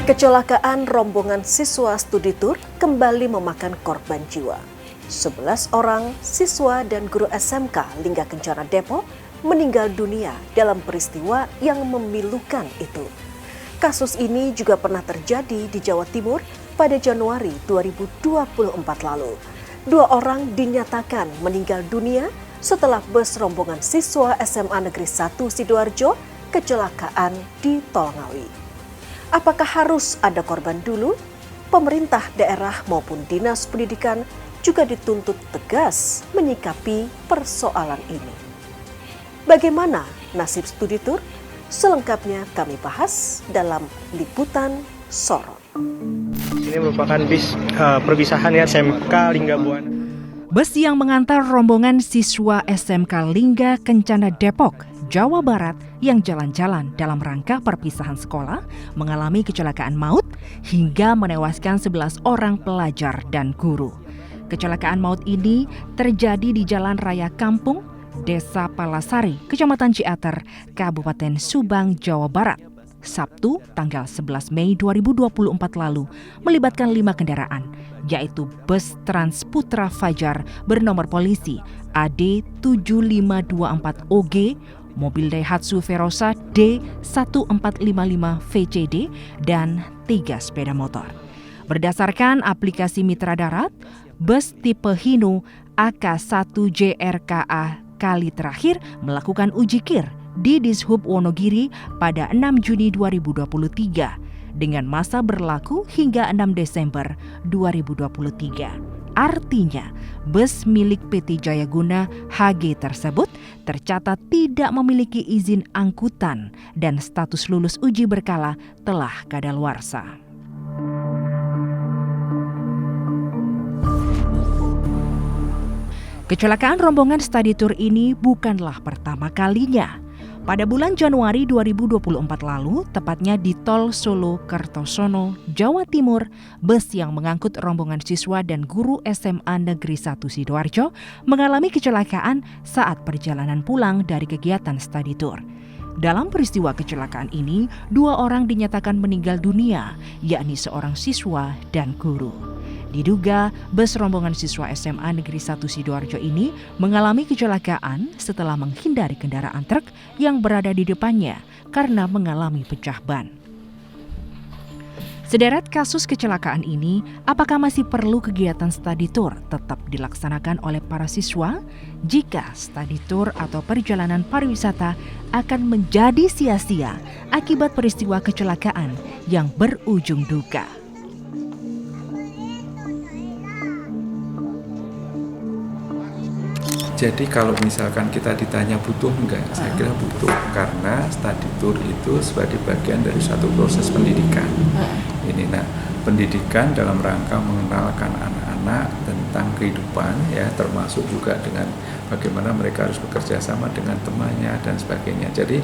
Kecelakaan rombongan siswa studi tur kembali memakan korban jiwa. 11 orang siswa dan guru SMK Lingga Kencana Depok meninggal dunia dalam peristiwa yang memilukan itu. Kasus ini juga pernah terjadi di Jawa Timur pada Januari 2024 lalu. 2 orang dinyatakan meninggal dunia setelah bus rombongan siswa SMA Negeri 1 Sidoarjo kecelakaan di Tol Ngawi. Apakah harus ada korban dulu? Pemerintah daerah maupun dinas pendidikan juga dituntut tegas menyikapi persoalan ini. Bagaimana nasib studi tur? Selengkapnya kami bahas dalam Liputan Sorot. Ini merupakan bis perpisahan ya SMK Lingga Buana. Bus yang mengantar rombongan siswa SMK Lingga Kencana Depok, Jawa Barat yang jalan-jalan dalam rangka perpisahan sekolah mengalami kecelakaan maut hingga menewaskan 11 orang pelajar dan guru. Kecelakaan maut ini terjadi di Jalan Raya Kampung, Desa Palasari, Kecamatan Ciater, Kabupaten Subang, Jawa Barat, Sabtu tanggal 11 Mei 2024 lalu melibatkan 5 kendaraan, yaitu bus Trans Putra Fajar bernomor polisi AD 7524OG, mobil Daihatsu Verosa D1455 VCD, dan 3 sepeda motor. Berdasarkan aplikasi Mitra Darat, bus tipe Hino AK1JRKA kali terakhir melakukan uji kir di Dishub Wonogiri pada 6 Juni 2023 dengan masa berlaku hingga 6 Desember 2023. Artinya, bus milik PT Jayaguna HG tersebut tercatat tidak memiliki izin angkutan dan status lulus uji berkala telah kadaluarsa. Kecelakaan rombongan study tour ini bukanlah pertama kalinya. Pada bulan Januari 2024 lalu, tepatnya di Tol Solo Kertosono, Jawa Timur, bus yang mengangkut rombongan siswa dan guru SMA Negeri 1 Sidoarjo mengalami kecelakaan saat perjalanan pulang dari kegiatan study tour. Dalam peristiwa kecelakaan ini, 2 orang dinyatakan meninggal dunia, yakni seorang siswa dan guru. Diduga bus rombongan siswa SMA Negeri 1 Sidoarjo ini mengalami kecelakaan setelah menghindari kendaraan truk yang berada di depannya karena mengalami pecah ban. Sederet kasus kecelakaan ini, apakah masih perlu kegiatan study tour tetap dilaksanakan oleh para siswa? Jika study tour atau perjalanan pariwisata akan menjadi sia-sia akibat peristiwa kecelakaan yang berujung duka. Jadi kalau misalkan kita ditanya butuh enggak, saya kira butuh, karena study tour itu sebagai bagian dari satu proses pendidikan. Ini pendidikan dalam rangka mengenalkan anak-anak tentang kehidupan, ya, termasuk juga dengan bagaimana mereka harus bekerja sama dengan temannya dan sebagainya. Jadi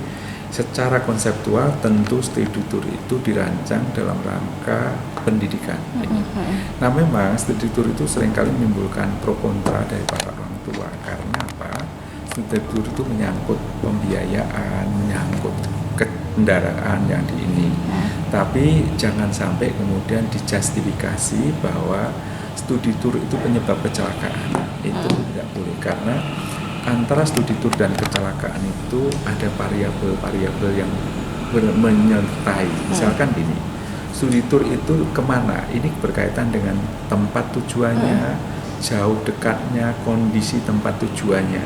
secara konseptual tentu studi tour itu dirancang dalam rangka pendidikan. Nah, memang studi tour itu seringkali menimbulkan pro kontra dari para orang tua. Karena apa? Studi tour itu menyangkut pembiayaan, menyangkut kendaraan yang di ini. Tapi jangan sampai kemudian dijustifikasi bahwa studi tour itu penyebab kecelakaan. Itu tidak boleh, karena antara studi tour dan kecelakaan itu ada variabel-variabel yang menyertai. Misalkan gini, studi tour itu kemana? Ini berkaitan dengan tempat tujuannya, jauh dekatnya, kondisi tempat tujuannya.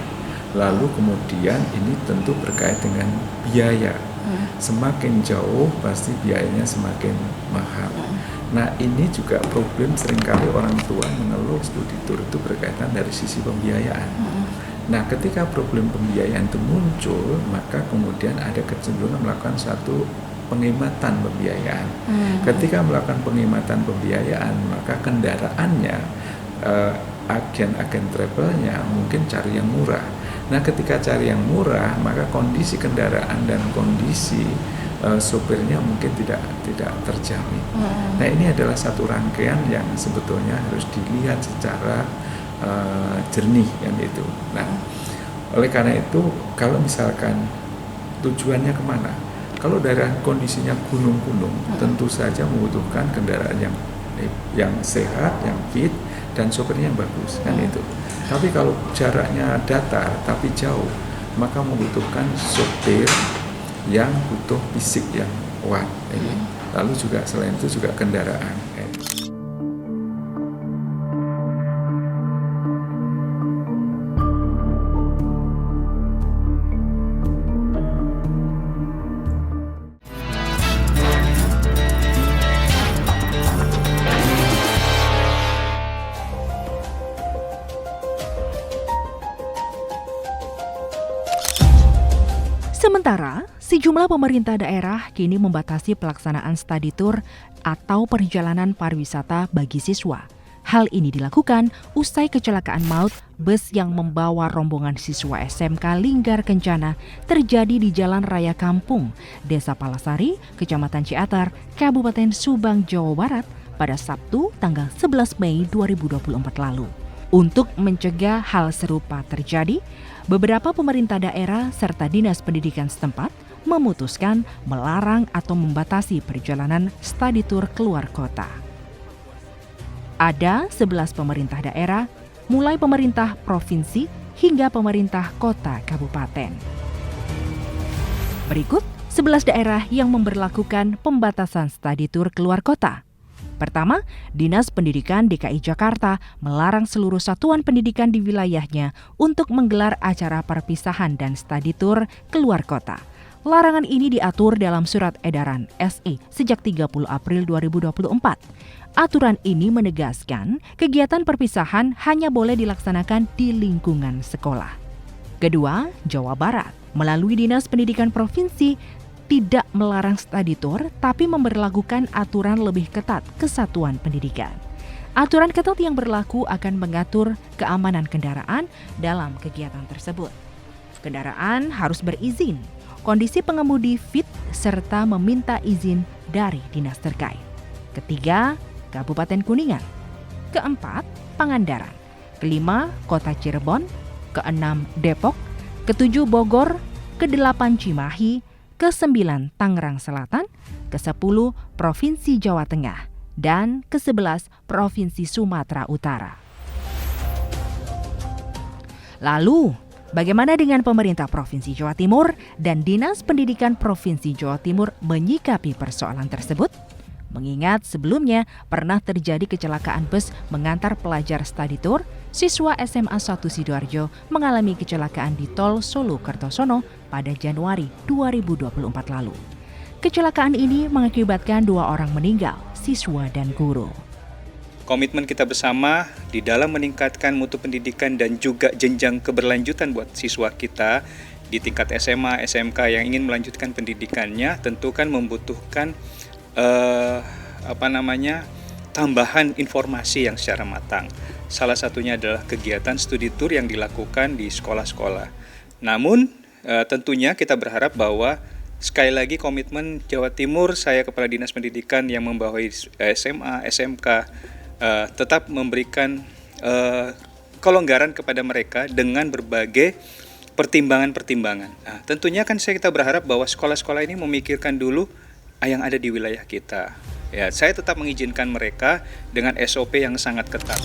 Lalu kemudian ini tentu berkait dengan biaya. Semakin jauh pasti biayanya semakin mahal. Nah, ini juga problem seringkali orang tua mengeluh studi tour itu berkaitan dari sisi pembiayaan. Nah, ketika problem pembiayaan itu muncul, maka kemudian ada kecenderungan melakukan satu penghematan pembiayaan. Ketika melakukan penghematan pembiayaan, maka kendaraannya, agen-agen travelnya mungkin cari yang murah. Nah, ketika cari yang murah, maka kondisi kendaraan dan kondisi sopirnya mungkin tidak terjamin. Nah, ini adalah satu rangkaian yang sebetulnya harus dilihat secara jernih, kan itu. Nah, oleh karena itu, kalau misalkan tujuannya kemana? Kalau daerah kondisinya gunung-gunung, tentu saja membutuhkan kendaraan yang sehat, yang fit, dan sopirnya yang bagus, kan itu. Tapi kalau jaraknya datar tapi jauh, maka membutuhkan sopir yang butuh fisik yang kuat. Lalu juga selain itu juga kendaraan. Sementara, sejumlah pemerintah daerah kini membatasi pelaksanaan study tour atau perjalanan pariwisata bagi siswa. Hal ini dilakukan usai kecelakaan maut bus yang membawa rombongan siswa SMK Linggar Kencana terjadi di Jalan Raya Kampung, Desa Palasari, Kecamatan Ciatar, Kabupaten Subang, Jawa Barat pada Sabtu tanggal 11 Mei 2024 lalu. Untuk mencegah hal serupa terjadi, beberapa pemerintah daerah serta dinas pendidikan setempat memutuskan melarang atau membatasi perjalanan study tour keluar kota. Ada 11 pemerintah daerah, mulai pemerintah provinsi hingga pemerintah kota kabupaten. Berikut 11 daerah yang memberlakukan pembatasan study tour keluar kota. Pertama, Dinas Pendidikan DKI Jakarta melarang seluruh satuan pendidikan di wilayahnya untuk menggelar acara perpisahan dan study tour keluar kota. Larangan ini diatur dalam Surat Edaran SE sejak 30 April 2024. Aturan ini menegaskan kegiatan perpisahan hanya boleh dilaksanakan di lingkungan sekolah. Kedua, Jawa Barat melalui Dinas Pendidikan Provinsi tidak melarang study tour, tapi memberlakukan aturan lebih ketat ke satuan pendidikan. Aturan ketat yang berlaku akan mengatur keamanan kendaraan dalam kegiatan tersebut. Kendaraan harus berizin, kondisi pengemudi fit, serta meminta izin dari dinas terkait. Ketiga, Kabupaten Kuningan. Keempat, Pangandaran. Kelima, Kota Cirebon. Keenam, Depok. Ketujuh, Bogor. Kedelapan, Cimahi. Ke-9 Tangerang Selatan, ke-10 Provinsi Jawa Tengah, dan ke-11 Provinsi Sumatera Utara. Lalu, bagaimana dengan pemerintah Provinsi Jawa Timur dan Dinas Pendidikan Provinsi Jawa Timur menyikapi persoalan tersebut? Mengingat sebelumnya pernah terjadi kecelakaan bus mengantar pelajar study tour, siswa SMA 1 Sidoarjo mengalami kecelakaan di Tol Solo Kertosono pada Januari 2024 lalu. Kecelakaan ini mengakibatkan 2 orang meninggal, siswa dan guru. Komitmen kita bersama di dalam meningkatkan mutu pendidikan dan juga jenjang keberlanjutan buat siswa kita di tingkat SMA, SMK yang ingin melanjutkan pendidikannya tentu kan membutuhkan tambahan informasi yang secara matang. Salah satunya adalah kegiatan studi tour yang dilakukan di sekolah-sekolah. Namun tentunya kita berharap bahwa sekali lagi komitmen Jawa Timur, saya Kepala Dinas Pendidikan yang membawahi SMA, SMK tetap memberikan kelonggaran kepada mereka dengan berbagai pertimbangan-pertimbangan. Nah, tentunya kan kita berharap bahwa sekolah-sekolah ini memikirkan dulu yang ada di wilayah kita. Ya, saya tetap mengizinkan mereka dengan SOP yang sangat ketat.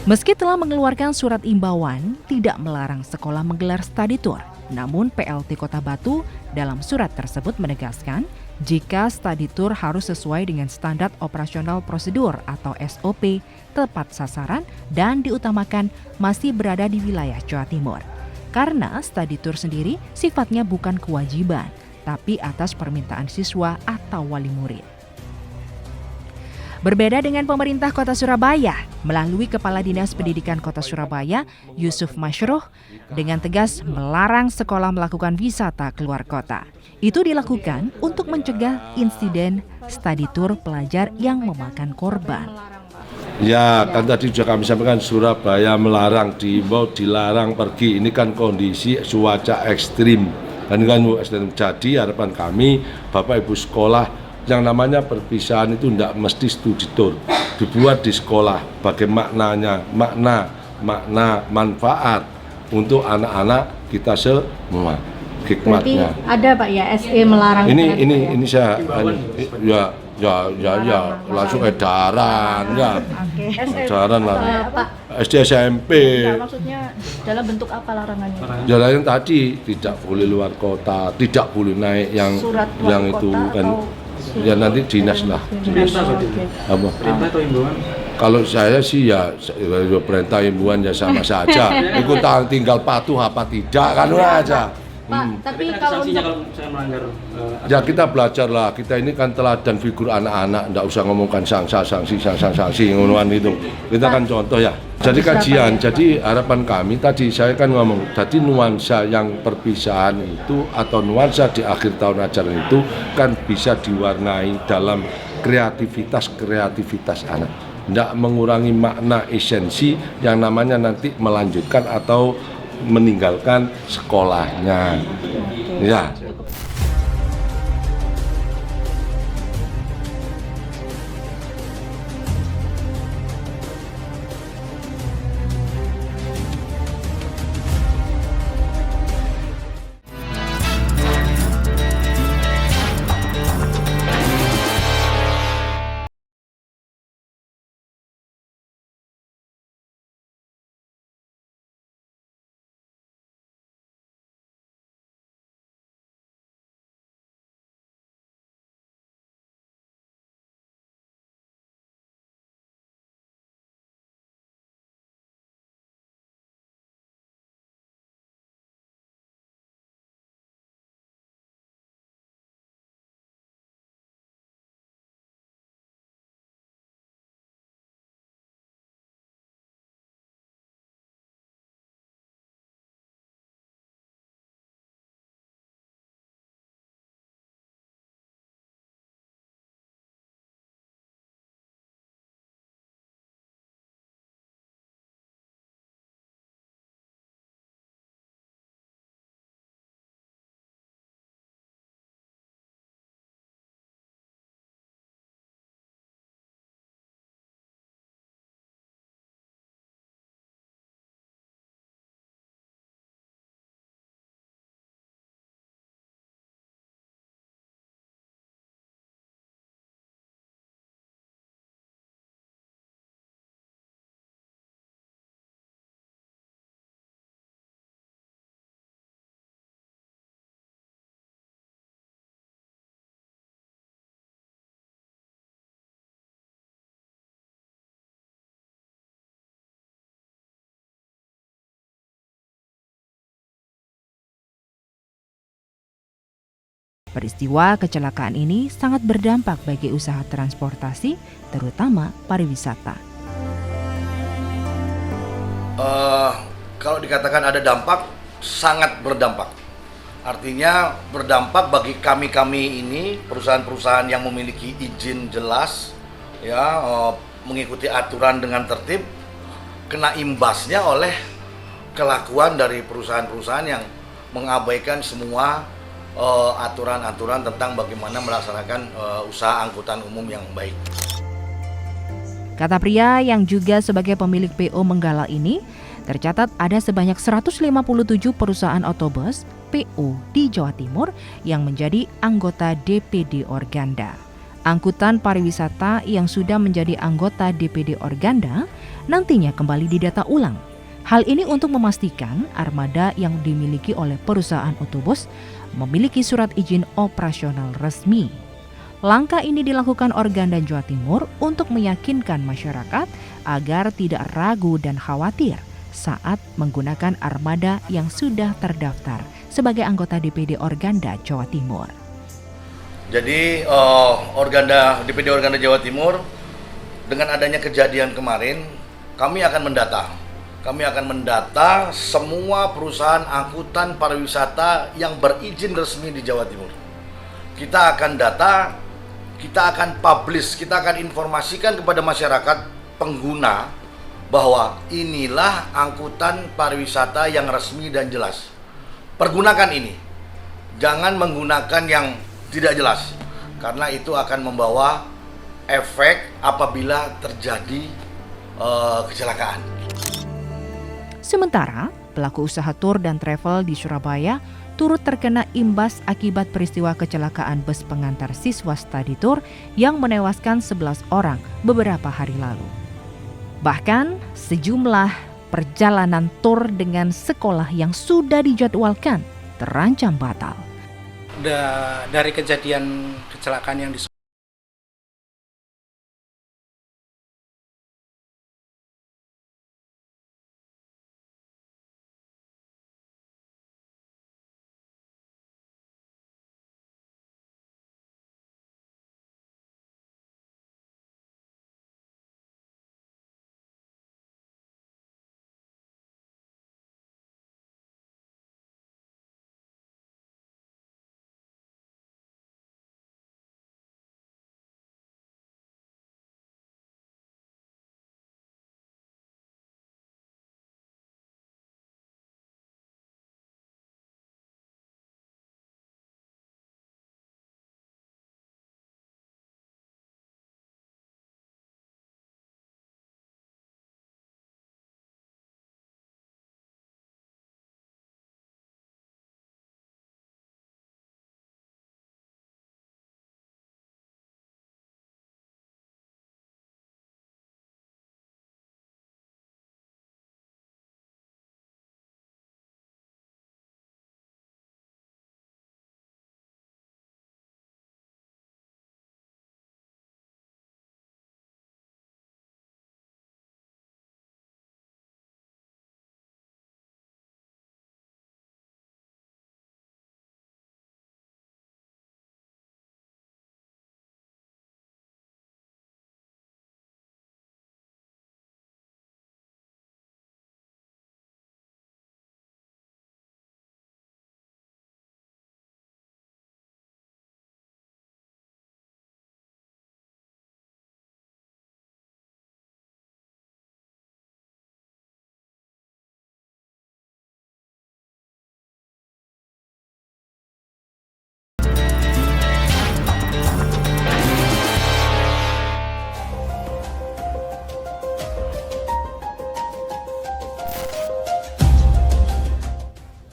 Meski telah mengeluarkan surat imbauan tidak melarang sekolah menggelar study tour, namun PLT Kota Batu dalam surat tersebut menegaskan jika study tour harus sesuai dengan standar operasional prosedur atau SOP, tepat sasaran, dan diutamakan masih berada di wilayah Jawa Timur. Karena study tour sendiri sifatnya bukan kewajiban, tapi atas permintaan siswa atau wali murid. Berbeda dengan pemerintah Kota Surabaya, melalui Kepala Dinas Pendidikan Kota Surabaya, Yusuf Masyruh, dengan tegas melarang sekolah melakukan wisata keluar kota. Itu dilakukan untuk mencegah insiden study tour pelajar yang memakan korban. Ya, kan tadi juga kami sampaikan Surabaya melarang, diimbau, dilarang pergi. Ini kan kondisi cuaca ekstrim. Dan kan ekstrim. Jadi harapan kami, Bapak Ibu sekolah, yang namanya perpisahan itu tidak mesti studi tour. Dibuat di sekolah, bagaimana makna, manfaat untuk anak-anak kita semua. Berarti hikmatnya. ada Pak ya SE melarang. Ini saya ya langsung edaran ya. Edaran lah. Pak, SD SMP. maksudnya dalam bentuk apa larangannya? Jalan yang tadi tidak boleh luar kota, tidak boleh naik yang Surat luar yang itu kota kan atau ya nanti dinas lah. Apa? Perintah atau himbauan? Kalau saya sih ya perintah himbauan ya sama saja. Ikut tinggal patuh apa tidak kan aja. Pak, tapi kalau sanksinya untuk kalau saya melanggar Ya kita belajar lah, kita ini kan teladan figur anak-anak, nggak usah ngomongkan sanksi ngonoan itu. Kita kan contoh ya. Jadi kajian, jadi harapan kami tadi saya kan ngomong, jadi nuansa yang perpisahan itu atau nuansa di akhir tahun ajaran itu kan bisa diwarnai dalam kreativitas anak. Nggak mengurangi makna esensi yang namanya nanti melanjutkan atau meninggalkan sekolahnya. Ya. peristiwa kecelakaan ini sangat berdampak bagi usaha transportasi, terutama pariwisata. Kalau dikatakan ada dampak, sangat berdampak. Artinya berdampak bagi kami ini, perusahaan-perusahaan yang memiliki izin jelas, ya mengikuti aturan dengan tertib, kena imbasnya oleh kelakuan dari perusahaan-perusahaan yang mengabaikan semua aturan-aturan tentang bagaimana melaksanakan usaha angkutan umum yang baik. Kata pria yang juga sebagai pemilik PO Menggala ini, tercatat ada sebanyak 157 perusahaan otobus PO di Jawa Timur yang menjadi anggota DPD Organda. Angkutan pariwisata yang sudah menjadi anggota DPD Organda nantinya kembali didata ulang. Hal ini untuk memastikan armada yang dimiliki oleh perusahaan otobus memiliki surat izin operasional resmi. Langkah ini dilakukan Organda Jawa Timur untuk meyakinkan masyarakat agar tidak ragu dan khawatir saat menggunakan armada yang sudah terdaftar sebagai anggota DPD Organda Jawa Timur. Jadi DPD Organda Jawa Timur dengan adanya kejadian kemarin, kami akan mendata semua perusahaan angkutan pariwisata yang berizin resmi di Jawa Timur. Kita akan data, kita akan publish, kita akan informasikan kepada masyarakat pengguna bahwa inilah angkutan pariwisata yang resmi dan jelas. Pergunakan ini, jangan menggunakan yang tidak jelas, karena itu akan membawa efek apabila terjadi kecelakaan. Sementara, pelaku usaha tur dan travel di Surabaya turut terkena imbas akibat peristiwa kecelakaan bus pengantar siswa study tour yang menewaskan 11 orang beberapa hari lalu. Bahkan sejumlah perjalanan tur dengan sekolah yang sudah dijadwalkan terancam batal. Dari kejadian kecelakaan yang di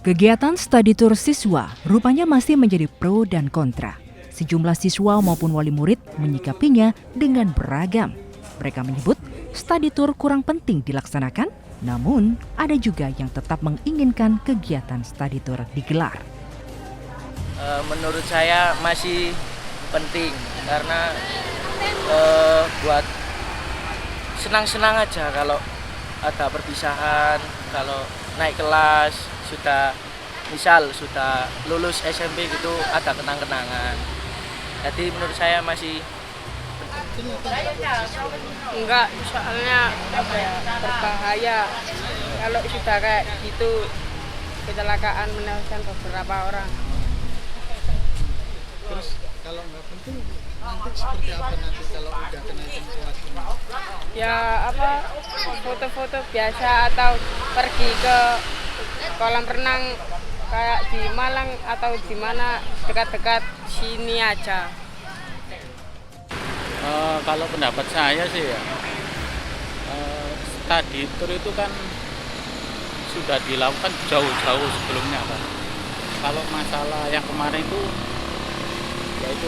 Kegiatan study tour siswa rupanya masih menjadi pro dan kontra. Sejumlah siswa maupun wali murid menyikapinya dengan beragam. Mereka menyebut study tour kurang penting dilaksanakan, namun ada juga yang tetap menginginkan kegiatan study tour digelar. Menurut saya masih penting karena buat senang-senang aja kalau ada perpisahan, kalau naik kelas sudah lulus SMP gitu ada kenang-kenangan. Jadi menurut saya masih enggak, soalnya berbahaya kalau sudah kayak gitu, kecelakaan menewaskan beberapa orang. Terus kalau nggak penting nanti seperti apa nanti kalau udah kena situasi? Ya foto-foto biasa atau pergi ke kolam renang kayak di Malang atau di mana dekat-dekat sini aja. Kalau pendapat saya sih ya, study tour itu kan sudah dilakukan jauh-jauh sebelumnya kan. Kalau masalah yang kemarin itu yaitu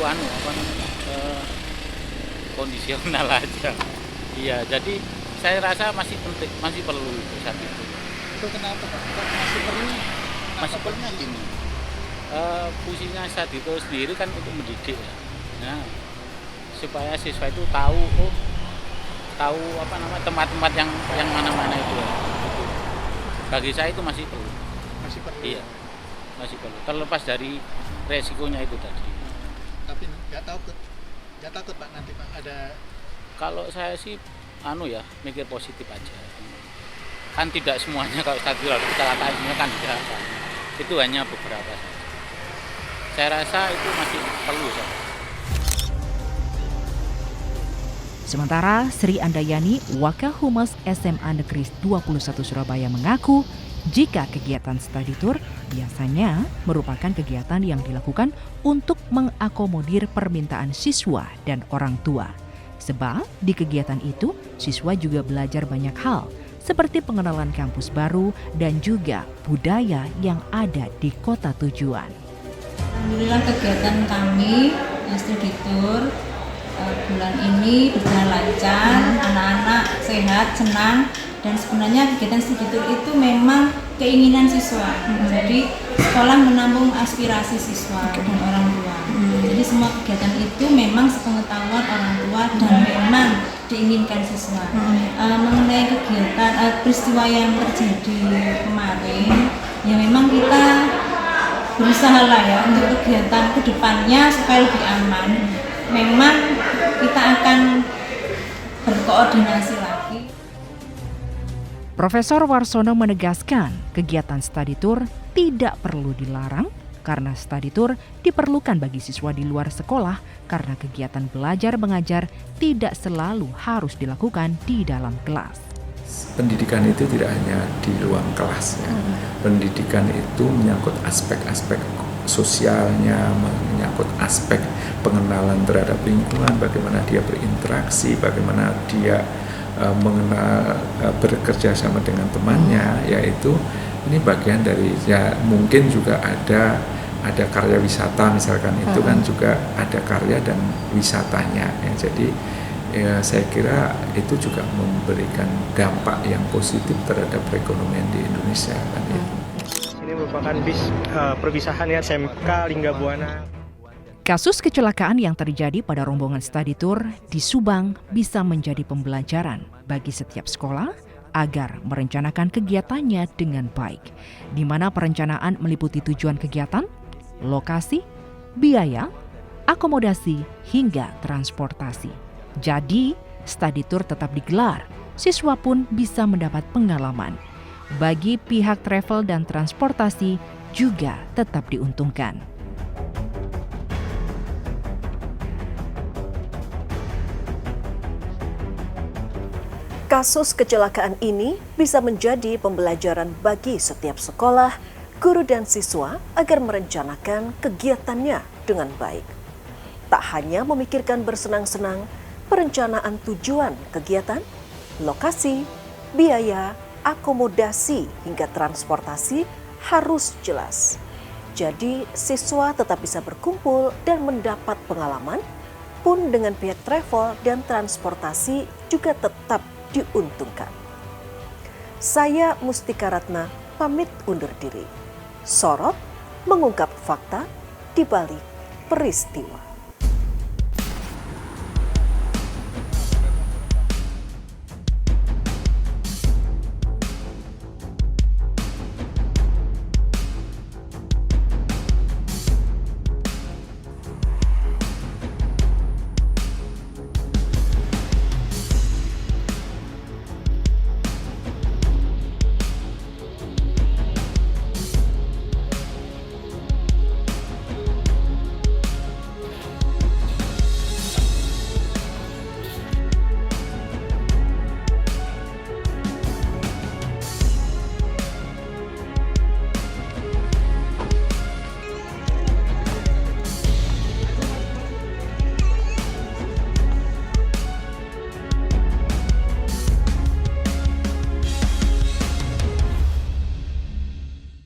kondisional aja. Iya, jadi saya rasa masih penting, masih perlu itu saat itu. Itu kenapa Pak? Masih perlu? Masih perlunya gini. Fungsinya study tour sendiri kan untuk mendidik ya. Nah, supaya siswa itu tahu tempat-tempat yang mana-mana itu ya. Gitu. Bagi saya itu masih perlu. Masih perlu. Iya. Masih perlu. Terlepas dari resikonya itu tadi. Tapi nggak takut Pak nanti Pak ada. Kalau saya sih mikir positif aja. Kan tidak semuanya kalau study tour kecelakaannya kan tidak. Itu hanya beberapa saja. Saya rasa itu masih perlu saja. Sementara Sri Andayani, Wakil Humas SMA Negeri 21 Surabaya mengaku jika kegiatan study tour biasanya merupakan kegiatan yang dilakukan untuk mengakomodir permintaan siswa dan orang tua. Sebab di kegiatan itu siswa juga belajar banyak hal seperti pengenalan kampus baru dan juga budaya yang ada di kota tujuan. Alhamdulillah kegiatan kami studi tour bulan ini berjalan lancar, anak-anak sehat, senang, dan sebenarnya kegiatan studi tour itu memang keinginan siswa. Jadi sekolah menampung aspirasi siswa dan orang tua. Jadi semua kegiatan itu memang sepengetahuan orang tua dan memang diinginkan siswa. Mengenai kegiatan peristiwa yang terjadi kemarin, ya memang kita berusaha lah ya untuk kegiatan kedepannya supaya lebih aman. Memang kita akan berkoordinasi lagi. Profesor Warsono menegaskan kegiatan study tour tidak perlu dilarang karena study tour diperlukan bagi siswa di luar sekolah karena kegiatan belajar mengajar tidak selalu harus dilakukan di dalam kelas. Pendidikan itu tidak hanya di ruang kelas ya. Pendidikan itu menyangkut aspek-aspek sosialnya, menyangkut aspek pengenalan terhadap lingkungan, bagaimana dia berinteraksi, bagaimana dia mengenal bekerja sama dengan temannya, yaitu ini bagian dari ya mungkin juga ada karya wisata misalkan itu kan juga ada karya dan wisatanya ya. Jadi ya, saya kira itu juga memberikan dampak yang positif terhadap perekonomian di Indonesia kan ya. Ini merupakan bis perpisahan ya SMK Lingga Buana. Kasus kecelakaan yang terjadi pada rombongan study tour di Subang bisa menjadi pembelajaran bagi setiap sekolah agar merencanakan kegiatannya dengan baik, di mana perencanaan meliputi tujuan kegiatan, lokasi, biaya, akomodasi, hingga transportasi. Jadi, study tour tetap digelar, siswa pun bisa mendapat pengalaman. Bagi pihak travel dan transportasi juga tetap diuntungkan. Kasus kecelakaan ini bisa menjadi pembelajaran bagi setiap sekolah, guru dan siswa agar merencanakan kegiatannya dengan baik. Tak hanya memikirkan bersenang-senang, perencanaan tujuan kegiatan, lokasi, biaya, akomodasi hingga transportasi harus jelas. Jadi siswa tetap bisa berkumpul dan mendapat pengalaman, pun dengan pihak travel dan transportasi juga tetap diuntungkan. Saya Mustika Ratna pamit undur diri. Sorot mengungkap fakta di balik peristiwa.